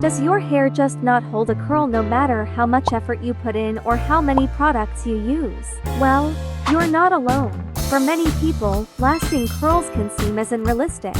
Does your hair just not hold a curl no matter how much effort you put in or how many products you use? Well, you're not alone. For many people, lasting curls can seem as unrealistic.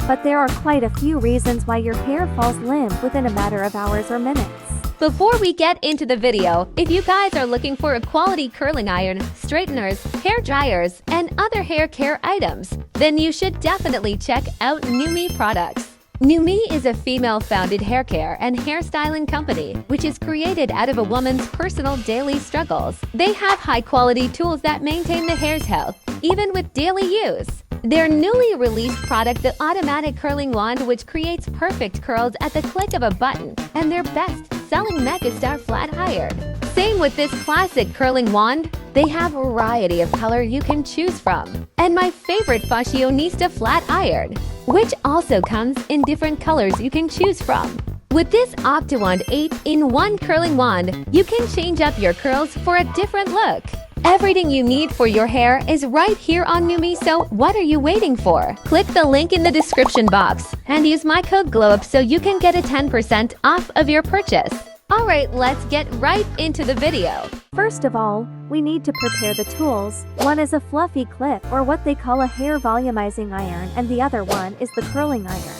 But there are quite a few reasons why your hair falls limp within a matter of hours or minutes. Before we get into the video, if you guys are looking for a quality curling iron, straighteners, hair dryers, and other hair care items, then you should definitely check out Numi products. Numi is a female-founded hair care and hairstyling company, which is created out of a woman's personal daily struggles. They have high-quality tools that maintain the hair's health, even with daily use. Their newly released product, the automatic curling wand, which creates perfect curls at the click of a button, and their best-selling Megastar flat iron. Same with this classic curling wand, they have a variety of color you can choose from. And my favorite Fashionista flat iron, which also comes in different colors you can choose from. With this OctaWand 8-in-1 curling wand, you can change up your curls for a different look. Everything you need for your hair is right here on Numi, so what are you waiting for? Click the link in the description box and use my code GLOWUP so you can get a 10% off of your purchase. Alright, let's get right into the video. First of all, we need to prepare the tools. One is a fluffy clip, or what they call a hair volumizing iron, and the other one is the curling iron.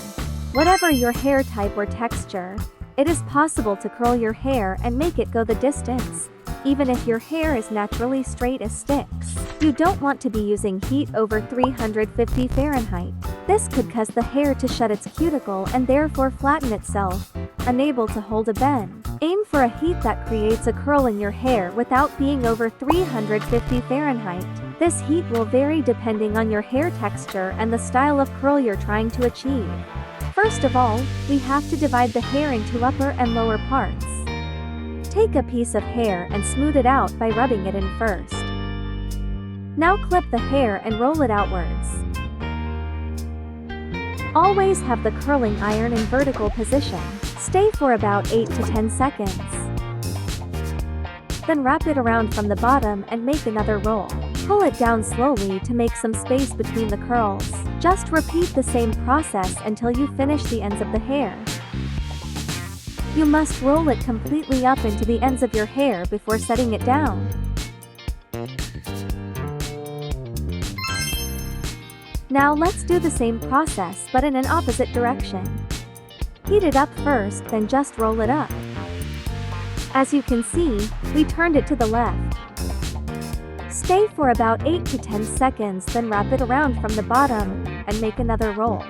Whatever your hair type or texture, it is possible to curl your hair and make it go the distance. Even if your hair is naturally straight as sticks, you don't want to be using heat over 350 Fahrenheit. This could cause the hair to shed its cuticle and therefore flatten itself, unable to hold a bend. Aim for a heat that creates a curl in your hair without being over 350 Fahrenheit. This heat will vary depending on your hair texture and the style of curl you're trying to achieve. First of all, we have to divide the hair into upper and lower parts. Take a piece of hair and smooth it out by rubbing it in first. Now clip the hair and roll it outwards. Always have the curling iron in vertical position. Stay for about 8 to 10 seconds. Then wrap it around from the bottom and make another roll. Pull it down slowly to make some space between the curls. Just repeat the same process until you finish the ends of the hair. You must roll it completely up into the ends of your hair before setting it down. Now let's do the same process but in an opposite direction. Heat it up first, then just roll it up. As you can see, we turned it to the left. Stay for about 8 to 10 seconds, then wrap it around from the bottom and make another roll.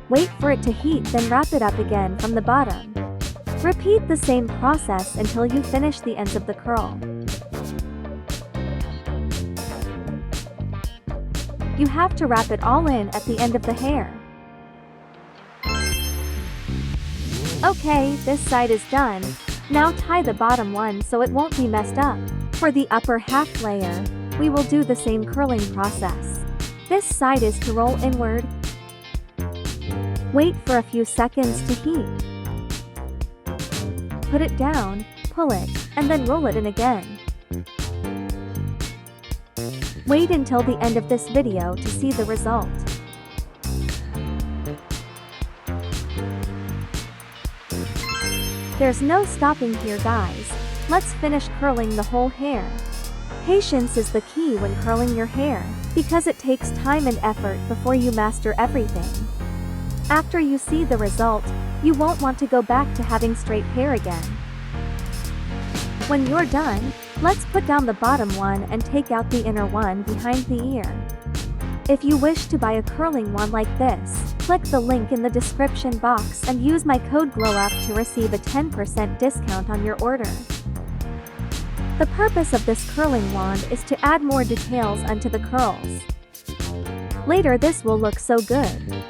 Wait for it to heat, then wrap it up again from the bottom. Repeat the same process until you finish the ends of the curl. You have to wrap it all in at the end of the hair. Okay, this side is done. Now tie the bottom one so it won't be messed up. For the upper half layer, we will do the same curling process. This side is to roll inward. Wait for a few seconds to heat. Put it down, pull it, and then roll it in again. Wait until the end of this video to see the result. There's no stopping here, guys. Let's finish curling the whole hair. Patience is the key when curling your hair, because it takes time and effort before you master everything. After you see the result, you won't want to go back to having straight hair again. When you're done, let's put down the bottom one and take out the inner one behind the ear. If you wish to buy a curling wand like this, click the link in the description box and use my code GLOWUP to receive a 10% discount on your order. The purpose of this curling wand is to add more details onto the curls. Later this will look so good.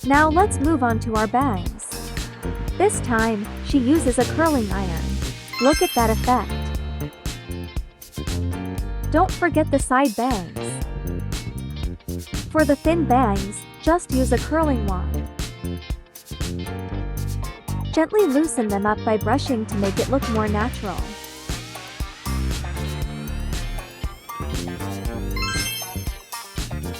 Now let's move on to our bangs. This time, she uses a curling iron. Look at that effect. Don't forget the side bangs. For the thin bangs, just use a curling wand. Gently loosen them up by brushing to make it look more natural.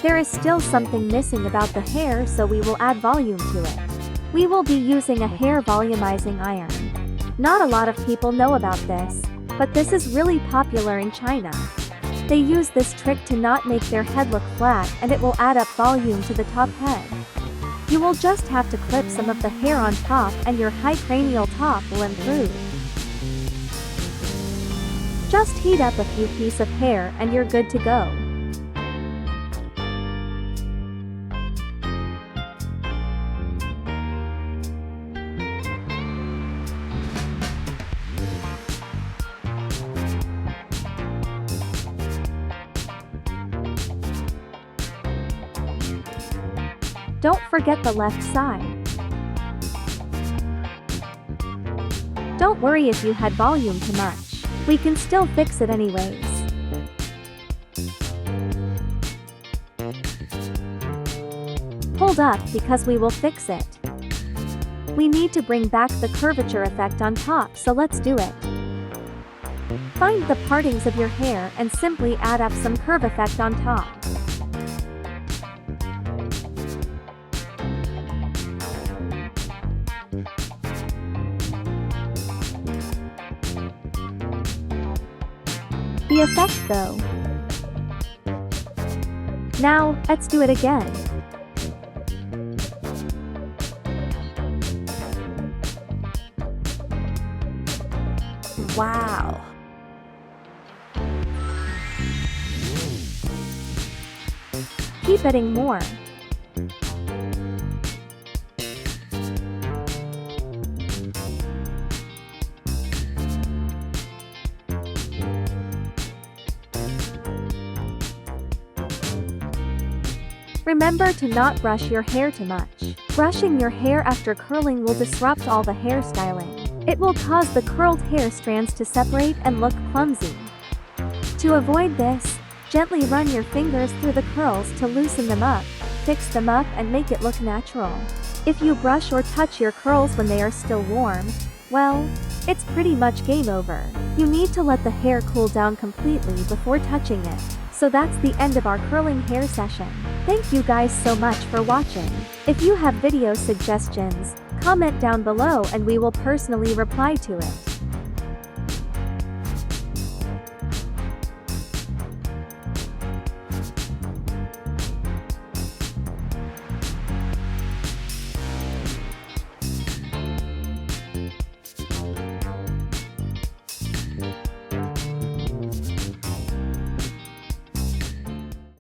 There is still something missing about the hair, so we will add volume to it. We will be using a hair volumizing iron. Not a lot of people know about this, but this is really popular in China. They use this trick to not make their head look flat, and it will add up volume to the top head. You will just have to clip some of the hair on top and your high cranial top will improve. Just heat up a few pieces of hair and you're good to go. Don't forget the left side. Don't worry if you had volume too much. We can still fix it anyways. Hold up because we will fix it. We need to bring back the curvature effect on top, so let's do it. Find the partings of your hair and simply add up some curve effect on top. The effect though. Now, let's do it again. Wow. Keep adding more. Remember to not brush your hair too much. Brushing your hair after curling will disrupt all the hairstyling. It will cause the curled hair strands to separate and look clumsy. To avoid this, gently run your fingers through the curls to loosen them up, fix them up and make it look natural. If you brush or touch your curls when they are still warm, well, it's pretty much game over. You need to let the hair cool down completely before touching it. So that's the end of our curling hair session. Thank you guys so much for watching. If you have video suggestions, comment down below and we will personally reply to it.